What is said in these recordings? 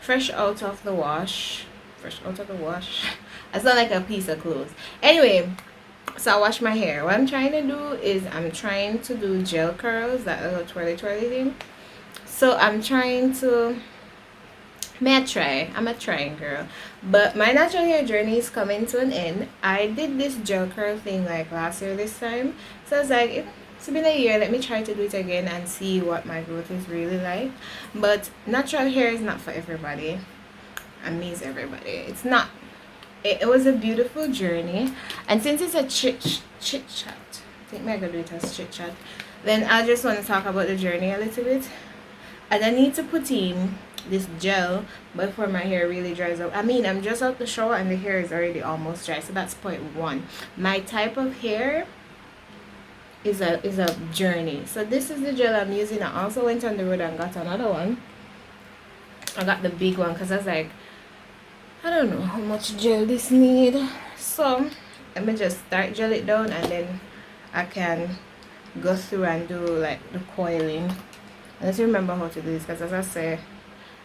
fresh out of the wash. Fresh out of the wash. I sound like a piece of clothes. Anyway, so I wash my hair. What I'm trying to do is I'm trying to do gel curls, that little twirly twirly thing. So I'm trying to may I try. I'm a trying girl. But my natural hair journey is coming to an end. I did this gel curl thing like last year this time. So I was like, it's been a year, let me try to do it again and see what my growth is really like. But natural hair is not for everybody. And me is everybody. It's not. It was a beautiful journey. And since it's a chit chat, I think I'm gonna do it as chit chat. Then I just want to talk about the journey a little bit. And I need to put in this gel before my hair really dries up. I mean, I'm just out the shower and the hair is already almost dry, so that's point one. My type of hair is a journey. So this is the gel I'm using. I also went on the road and got another one. I got the big one because I was like, I don't know how much gel this need. So let me just start gel it down and then I can go through and do like the coiling. Let's remember how to do this because as I say,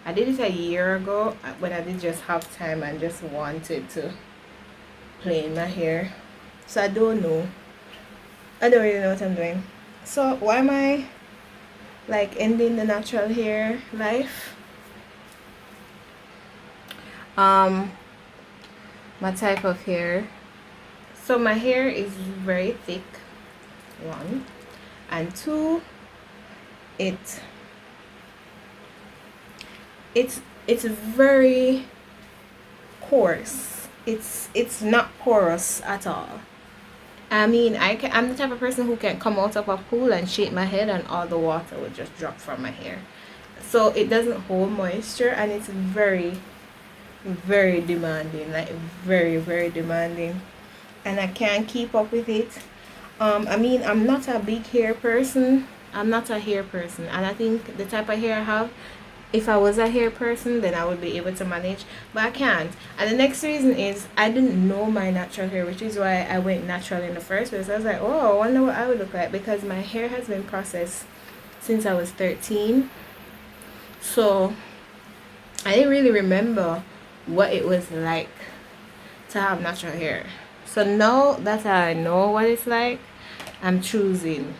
I did it a year ago when I did just have time and just wanted to play in my hair. So I don't know. I don't really know what I'm doing. So why am I like ending the natural hair life? My type of hair. So my hair is very thick, one, and two, it's very coarse. It's not porous at all. I mean, I'm the type of person who can come out of a pool and shake my head and all the water would just drop from my hair. So it doesn't hold moisture and it's very, very demanding, like very, very demanding. And I can't keep up with it. I mean, I'm not a big hair person. I'm not a hair person. And I think the type of hair I have, if I was a hair person, then I would be able to manage, but I can't. And the next reason is I didn't know my natural hair, which is why I went natural in the first place. I was like, oh, I wonder what I would look like, because my hair has been processed since I was 13. So I didn't really remember what it was like to have natural hair. So now that I know what it's like, I'm choosing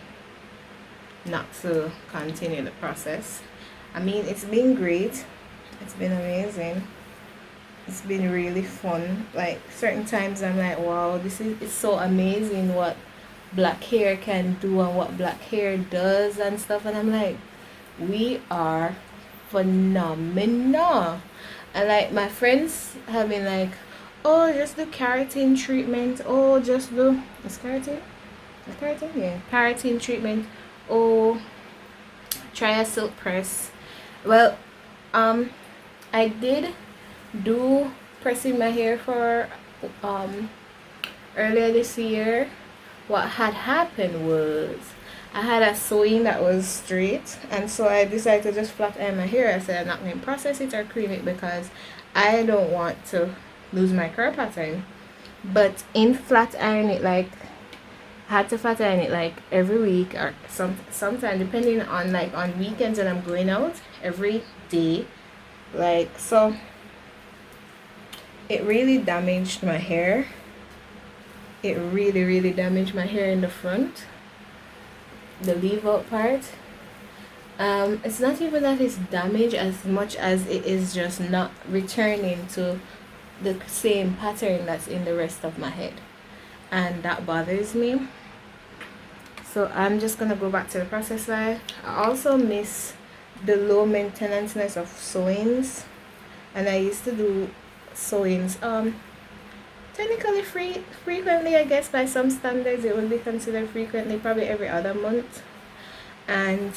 not to continue the process. I mean, it's been great. It's been amazing. It's been really fun. Like certain times I'm like, wow, it's so amazing what black hair can do and what black hair does and stuff. And I'm like, we are phenomenal. And like my friends have been like, oh, just do keratin treatment. Oh, just do, is keratin? Is keratin? Yeah, keratin treatment. Oh, try a silk press. Well, I did do pressing my hair for earlier this year. What had happened was I had a sewing that was straight, and so I decided to just flat iron my hair. I said I'm not going to process it or cream it because I don't want to lose my curl pattern. But in flat iron it, like had to flat iron it like every week or sometime depending on like on weekends when I'm going out every day, like, so it really damaged my hair. It really damaged my hair in the front, the leave out part. It's not even that it's damaged as much as it is just not returning to the same pattern that's in the rest of my head, and that bothers me. So I'm just gonna go back to the process line. I also miss the low maintenance of sewings, and I used to do sewings technically frequently, I guess. By some standards it would be considered frequently, probably every other month. And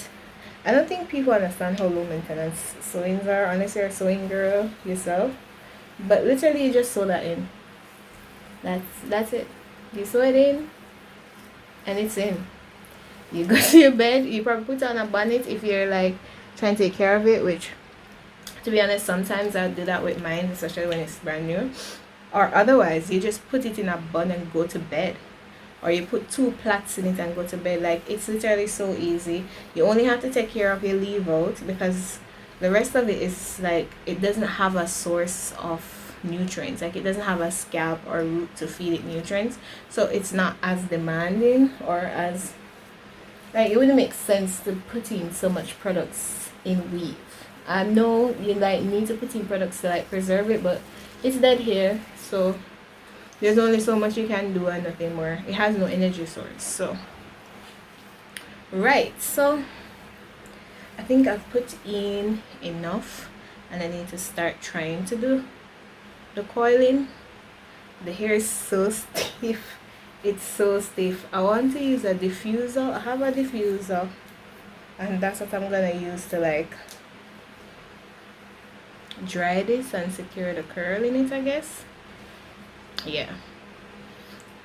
I don't think people understand how low maintenance sewings are unless you're a sewing girl yourself. But literally you just sew that in. That's it. You sew it in and it's in. You go to your bed, you probably put on a bonnet if you're like trying to take care of it, which to be honest sometimes I'll do that with mine, especially when it's brand new. Or otherwise you just put it in a bun and go to bed, or you put 2 plaits in it and go to bed. Like, it's literally so easy. You only have to take care of your leave out because The rest of it is like it doesn't have a source of nutrients. Like it doesn't have a scalp or root to feed it nutrients. So it's not as demanding or as like it wouldn't make sense to put in so much products in weave. I know you like need to put in products to like preserve it, but it's dead here, so there's only so much you can do and nothing more. It has no energy source. So right, so I think I've put in enough and I need to start trying to do the coiling. The hair is so stiff. It's so stiff. I want to use a diffuser. I have a diffuser and that's what I'm gonna use to like dry this and secure the curl in it, I guess. Yeah,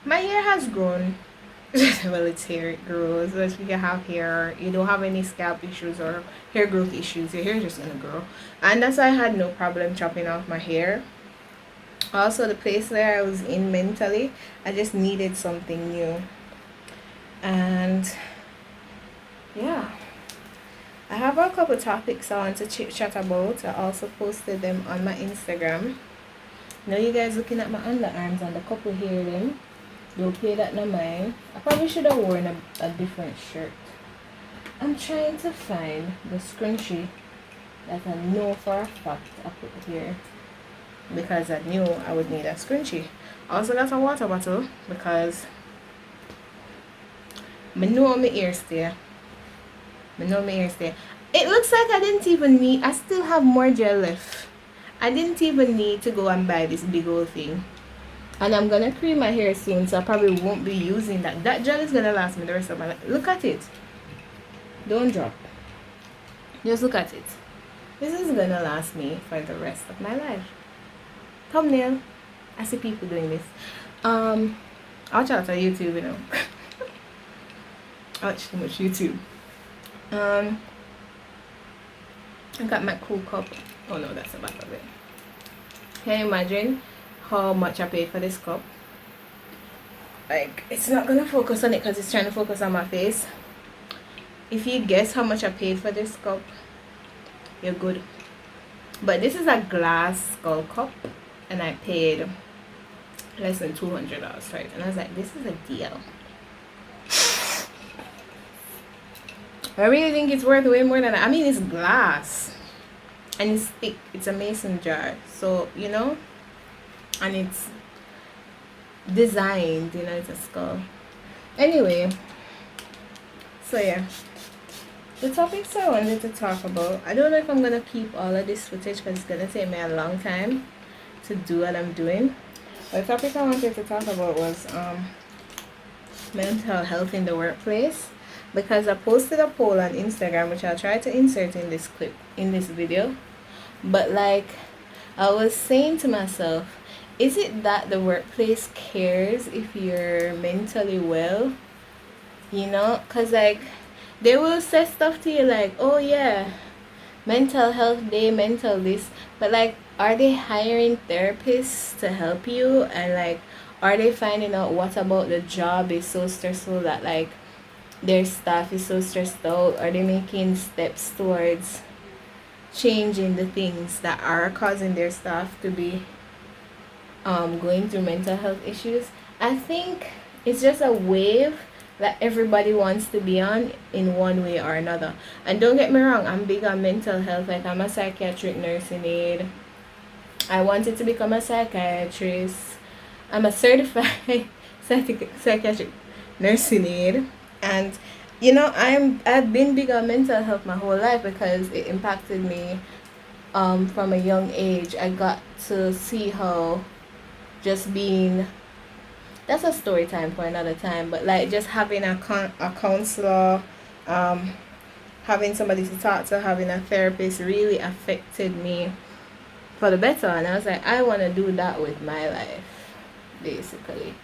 my hair has grown. Well, it's hair, it grows. But if you have hair, you don't have any scalp issues or hair growth issues, your hair is just gonna grow. And that's why I had no problem chopping off my hair. Also, the place where I was in mentally, I just needed something new. And yeah, I have a couple topics I want to chit chat about. I also posted them on my Instagram. Now you guys looking at my underarms and the couple hair them. Don't pay that no mind. I probably should have worn a different shirt. I'm trying to find the scrunchie that I know for a fact I put here, because I knew I would need a scrunchie. I also got a water bottle because I know my ears stay. I know my ears stay. It looks like I didn't even need, I still have more gel left. I didn't even need to go and buy this big old thing. And I'm gonna cream my hair soon, so I probably won't be using that. That gel is gonna last me the rest of my life. Look at it. Don't drop. Just look at it. This is gonna last me for the rest of my life. Thumbnail. I see people doing this. I'll watch out on YouTube, you know. I watch too much YouTube. I got my cool cup. Oh no, that's the back of it. Can you imagine how much I paid for this cup? Like, it's not gonna focus on it because it's trying to focus on my face. If you guess how much I paid for this cup, you're good. But this is a glass skull cup and I paid less than $200 for it, and I was like, this is a deal. I really think it's worth way more than that. I mean, it's glass and it's thick. It's a mason jar, so you know, and it's designed, you know, it's a skull. Anyway, so yeah, the topics I wanted to talk about, I don't know if I'm gonna keep all of this footage because it's gonna take me a long time to do what I'm doing. But the topic I wanted to talk about was mental health in the workplace, because I posted a poll on Instagram which I'll try to insert in this clip, in this video. But like, I was saying to myself, is it that the workplace cares if you're mentally well? You know, because like they will say stuff to you like, oh yeah, mental health day, mental this, but like, are they hiring therapists to help you? And like, are they finding out what about the job is so stressful that like their staff is so stressed out? Are they making steps towards changing the things that are causing their staff to be going through mental health issues? I think it's just a wave that everybody wants to be on in one way or another. And don't get me wrong, I'm big on mental health. Like, I'm a psychiatric nursing aide. I wanted to become a psychiatrist. I'm a certified psychiatric nursing aide. And you know, I've been big on mental health my whole life because it impacted me from a young age. I got to see how just being, that's a story time for another time, but like just having a counselor, having somebody to talk to, having a therapist really affected me for the better. And I was like, I want to do that with my life, basically.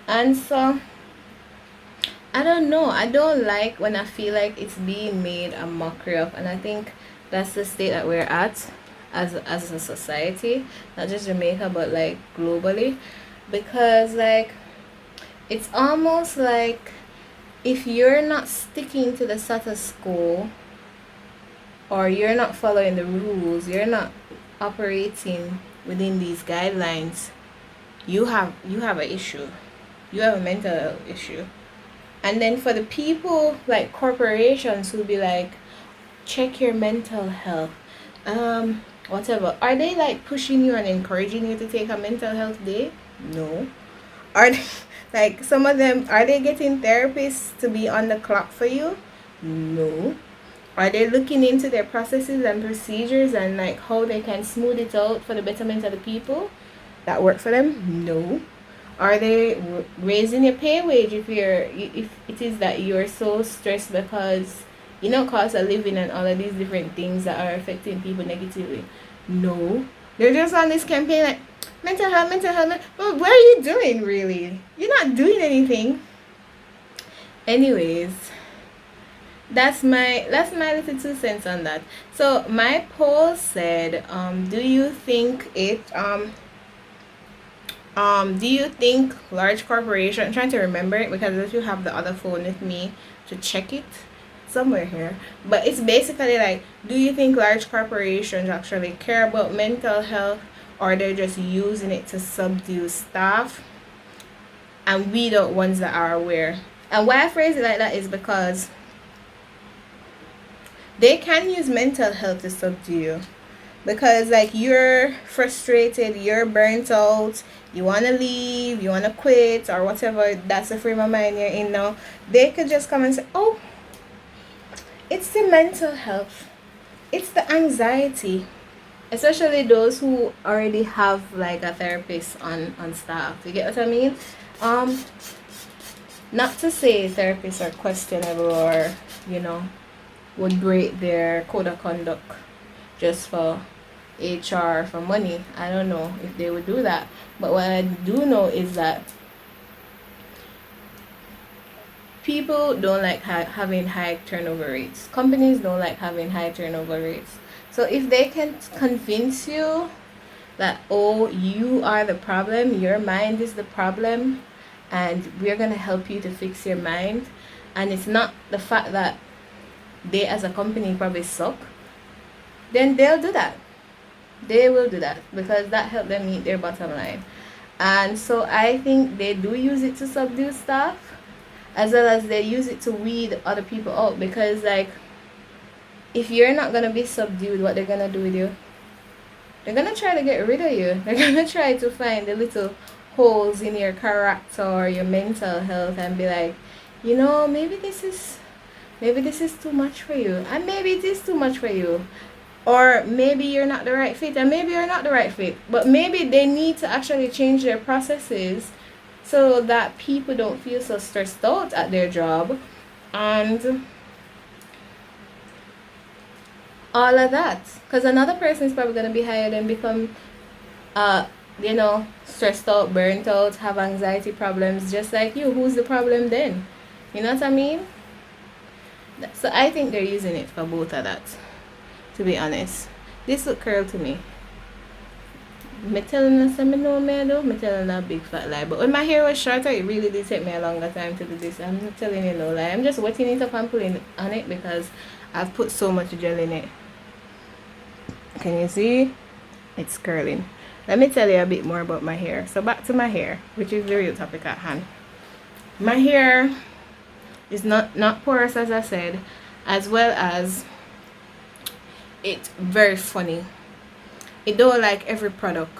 And so I don't know, I don't like when I feel like it's being made a mockery of. And I think that's the state that we're at as a society, not just Jamaica but like globally. Because like, it's almost like if you're not sticking to the status quo, or you're not following the rules, you're not operating within these guidelines, you have an issue. You have a mental health issue. And then for the people like corporations who be like, check your mental health, whatever, are they like pushing you and encouraging you to take a mental health day? No. Are they, like some of them, are they getting therapists to be on the clock for you? No. Are they looking into their processes and procedures and like how they can smooth it out for the betterment of the people that work for them? No. Are they raising your pay wage if it is that you're so stressed because cost of living and all of these different things that are affecting people negatively? No. They're just on this campaign like mental health, mental health. But what are you doing really? You're not doing anything. Anyways, that's my little 2 cents on that. So my poll said, do you think large corporation, I'm trying to remember it because if you have the other phone with me to check it somewhere here, but it's basically like, do you think large corporations actually care about mental health, or they're just using it to subdue staff and weed out ones that are aware? And why I phrase it like that is because they can use mental health to subdue you, because like you're frustrated, you're burnt out, you want to leave, you want to quit, or whatever, that's the frame of mind you're in now. They could just come and say, oh, it's the mental health, it's the anxiety, especially those who already have like a therapist on staff. You get what I mean? Not to say therapists are questionable or would break their code of conduct just for HR, for money. I don't know if they would do that. But what I do know is that people don't like having high turnover rates. Companies don't like having high turnover rates. So if they can convince you that, oh, you are the problem, your mind is the problem, and we're going to help you to fix your mind, and it's not the fact that they as a company probably suck, then they'll do that. They will do that because that helped them meet their bottom line. And so I think they do use it to subdue staff, as well as they use it to weed other people out, because like if you're not going to be subdued, what they're going to do with you? They're going to try to get rid of you. They're going to try to find the little holes in your character or your mental health and be like, maybe this is too much for you, and maybe it is too much for you, or maybe you're not the right fit, and maybe you're not the right fit, but maybe they need to actually change their processes so that people don't feel so stressed out at their job and all of that, because another person is probably going to be hired and become stressed out, burnt out, have anxiety problems just like you. Who's the problem then? You know what I mean? So I think they're using it for both of that, to be honest. This look curl to me. Me telling us I know me though, me telling a big fat lie. But when my hair was shorter, it really did take me a longer time to do this. I'm not telling you no lie. I'm just wetting it up and pulling on it because I've put so much gel in it. Can you see? It's curling. Let me tell you a bit more about my hair. So back to my hair, which is the real topic at hand. My hair is not porous, as I said, as well as it's very funny. It don't like every product.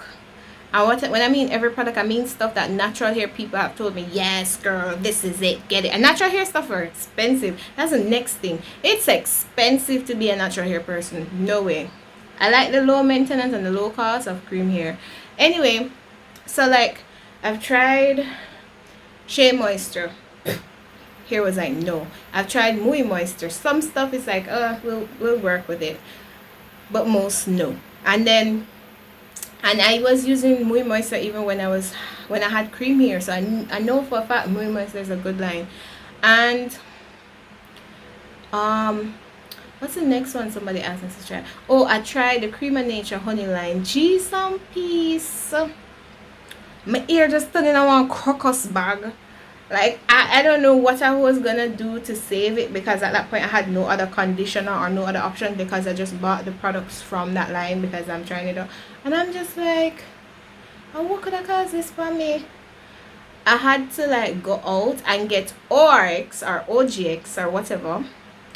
And when I mean every product, I mean stuff that natural hair people have told me, yes girl, this is it, get it. And natural hair stuff are expensive. That's the next thing. It's expensive to be a natural hair person. No way. I like the low maintenance and the low cost of cream hair. Anyway, so like I've tried Shea Moisture. Hair was like, no. I've tried Muy Moisture. Some stuff is like, we'll work with it, but most no. And I was using Muy Moisture even when I had cream hair, so I know for a fact Muy Moisture is a good line. And what's the next one somebody asked us to try? Oh, I tried the Cream of Nature honey line. Gee, some piece. My ear just turning on one crocus bag. Like I don't know what I was gonna do to save it, because at that point I had no other conditioner or no other option, because I just bought the products from that line because I'm trying it out. And I'm just like, oh, what could I cause this for me? I had to like go out and get ORX or OGX or whatever.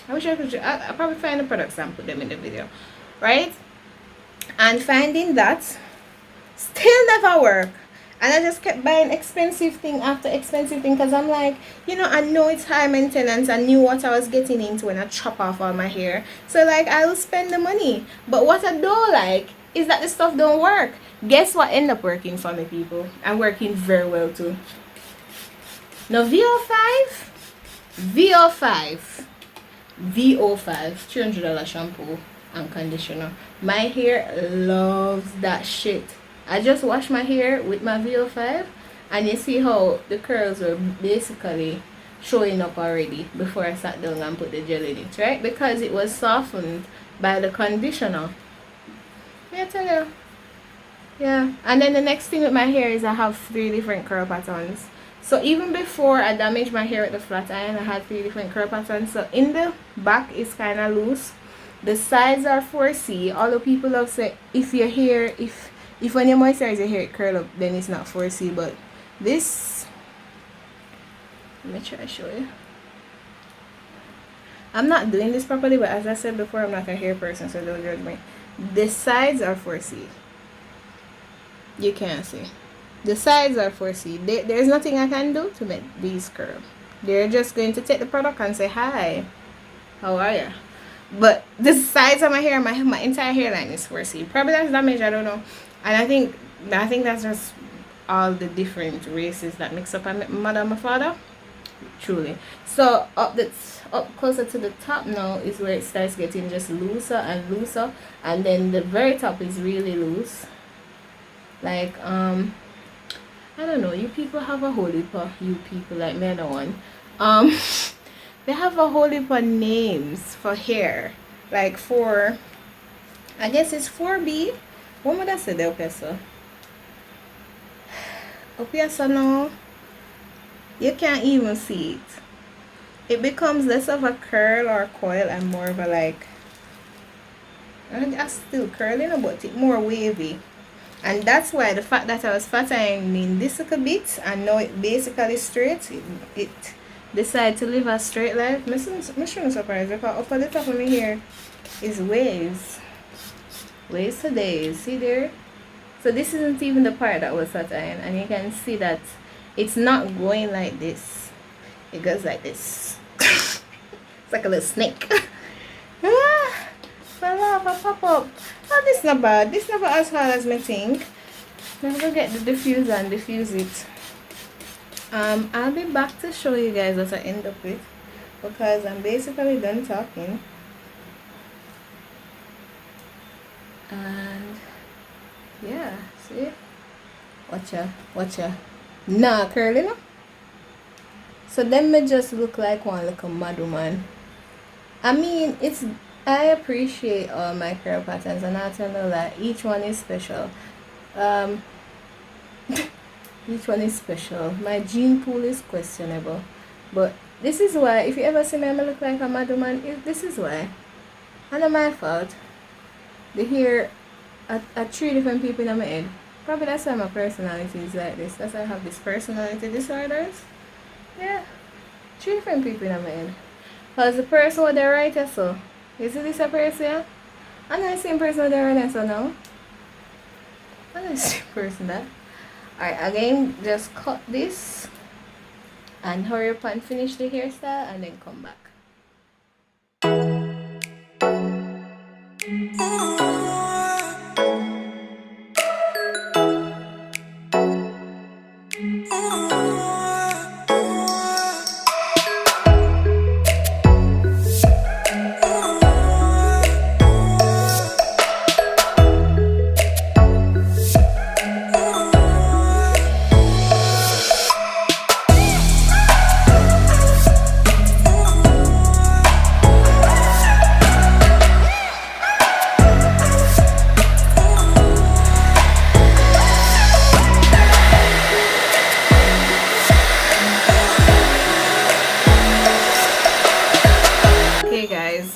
I wish I could. I'll probably find the products and put them in the video, right? And finding that still never work. And I just kept buying expensive thing after expensive thing, because I'm like, I know it's high maintenance. I knew what I was getting into when I chop off all my hair. So like, I will spend the money. But what I don't like is that the stuff don't work. Guess what ended up working for me, people? And working very well too. Now VO5 $300 shampoo and conditioner. My hair loves that shit. I just wash my hair with my VO5, and you see how the curls were basically showing up already before I sat down and put the gel in it, right? Because it was softened by the conditioner. Yeah, I tell you. Yeah. And then the next thing with my hair is I have 3 different curl patterns. So even before I damaged my hair with the flat iron, I had 3 different curl patterns. So in the back is kind of loose. The sides are 4C. Although people love say if your hair, if when you moisturize your hair it curl up, then it's not 4C. But this, let me try to show you. I'm not doing this properly, but as I said before, I'm not a hair person, so don't judge me. The sides are 4C. You can't see. The sides are 4C. There's nothing I can do to make these curl. They're just going to take the product and say, hi, how are you? But the sides of my hair, my entire hairline is 4C. Probably that's damage, I don't know. And I think that's just all the different races that mix up. My mother and my father, truly. So up closer to the top now is where it starts getting just looser and looser. And then the very top is really loose. Like, I don't know, you people have a whole heap of, you people like me, I don't want. They have a whole heap of names for hair. Like for, I guess it's 4B. What would I say there, Opesa? Opesa now, you can't even see it. It becomes less of a curl or coil and more of a like, I'm still curling, but it's more wavy. And that's why the fact that I was fat ironing this little bit and now it basically straight, it decided to live a straight life. I'm shouldn't surprise because up at the top of my hair is waves. Waves today, see there? So this isn't even the part that was fat iron, and you can see that it's not going like this. It goes like this. It's like a little snake. Fell off, I pop up. Oh, this not bad. This never as hard as me think. Let's go get the diffuser and diffuse it. I'll be back to show you guys what I end up with, because I'm basically done talking. And yeah, see? Watcha. Nah, curly no? So them may just look like one little mad woman. I mean, I appreciate all my curl patterns, and I tell you that each one is special. Each one is special. My gene pool is questionable, but this is why, if you ever see me, I look like a mad woman. This is why. And not my fault. The hair are 3 different people in my head. Probably that's why my personality is like this. That's why I have this personality disorders. Yeah, 3 different people in my head. Because the person with the writer, so you see this a person? I'm not the same person with the writer, so now. I'm not the same person that. Alright, again, just cut this and hurry up and finish the hairstyle and then come back.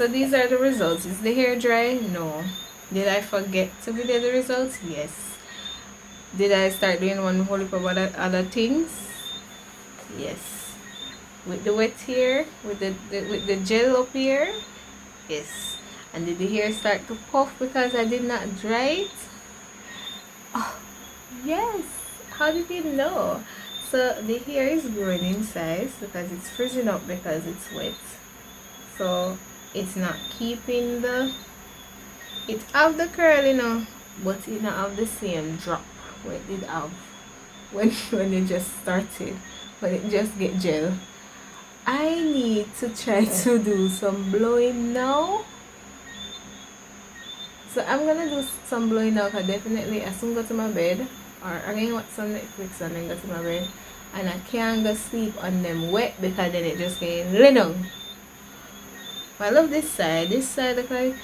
so these are the results. Is the hair dry? No. Did I forget to video the results? Yes. Did I start doing one whole heap of other things? Yes. With the wet hair, with the gel up here? Yes. And did the hair start to puff because I did not dry it? Oh, yes. How did you know? So the hair is growing in size because it's freezing up because it's wet. So it's not keeping it have the curl, but it not have the same drop when it did have when it just started, when it just get gel. I need to try to do some blowing now. So I'm gonna do some blowing now because definitely I soon go to my bed, or I can watch some Netflix and then go to my bed, and I can't go sleep on them wet because then it just get lay down. I love this side. This side look like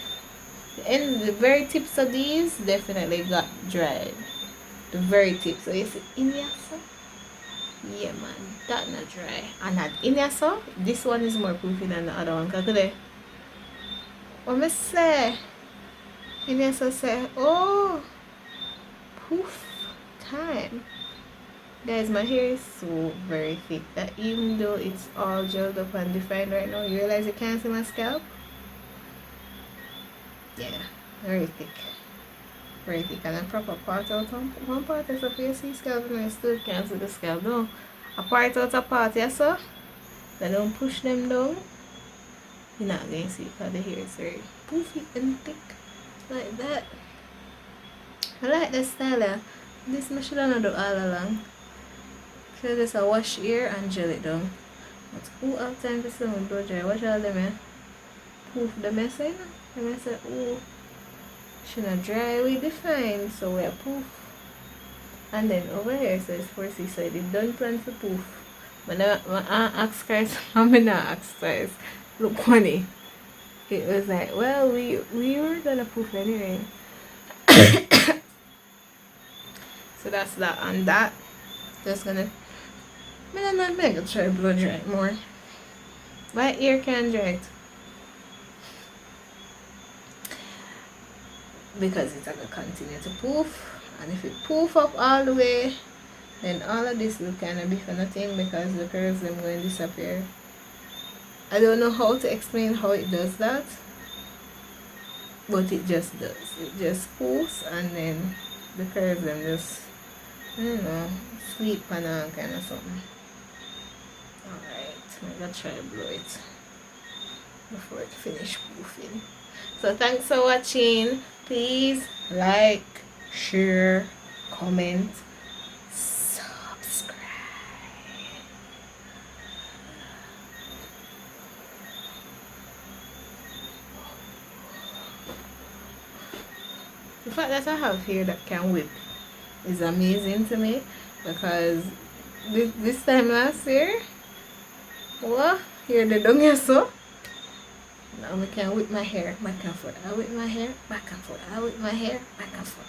the very tips of these definitely got dried. The very tips. So you see in here, so yeah man, that not dry. And that in here, so this one is more poofy than the other one. Cause today, what me say? In here, so say, oh, poof time. Guys, my hair is so very thick that even though it's all gelled up and defined right now, you realize you can't see my scalp? Yeah, very thick. Very thick. And I proper part out one part is up here, see scalp, and I still can't see the scalp. No, I part out a part, yes sir? Then don't push them down. You're not going to see because the hair is very poofy and thick. Like that. I like the style. This I should not do all along. So just a wash here and gel it down. But who have time to see my blow dry? Watch all them here. Poof the mess in. And I say, oh, should not dry we define. So we are poof. And then over here says 4C, so it don't plan to poof. When I ask guys, I'm not ask guys. Look funny. It was like, well, we were gonna poof anyway. So that's that and that. Just gonna I'm gonna try blow dry more. My ear can dry it. Because it's gonna continue to poof. And if it poof up all the way, then all of this will kind of be for nothing because the curls them going to disappear. I don't know how to explain how it does that, but it just does. It just poofs and then the curls them just, I don't know, sleep and all kind of something. Alright, I'm gonna try to blow it before it finish poofing. So thanks for watching. Please like, share, comment, subscribe. The fact that I have hair that can whip is amazing to me because this time last year, what? Here the dung here so. Now I can whip my hair back and forth. I whip my hair back and forth. I whip my hair back and forth.